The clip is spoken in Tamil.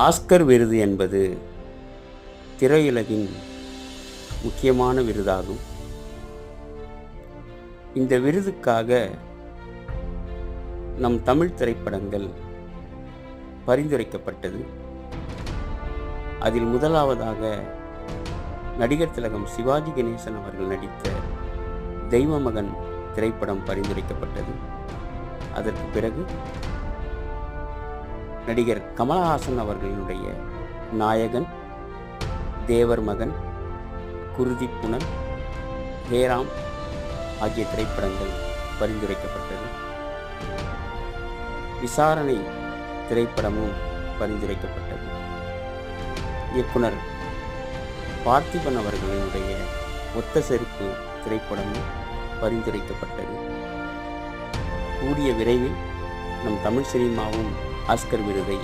ஆஸ்கர் விருது என்பது திரையுலகின் முக்கியமான விருதாகும். இந்த விருதுக்காக நம் தமிழ் திரைப்படங்கள் பரிந்துரைக்கப்பட்டது. அதில் முதலாவதாக நடிகர் திலகம் சிவாஜி கணேசன் அவர்கள் நடித்த தெய்வ மகன் திரைப்படம் பரிந்துரைக்கப்பட்டது. அதற்கு பிறகு நடிகர் கமலஹாசன் அவர்களுடைய நாயகன், தேவர் மகன், குருதி புனல், ஹேராம் ஆகிய திரைப்படங்கள் பரிந்துரைக்கப்பட்டது. விசாரணை திரைப்படமும் பரிந்துரைக்கப்பட்டது. இயக்குனர் பார்த்திபன் அவர்களுடைய ஒத்த செருப்பு திரைப்படமும் பரிந்துரைக்கப்பட்டது. கூடிய விரைவில் நம் தமிழ் சினிமாவும் ஆஸ்கர் விருதை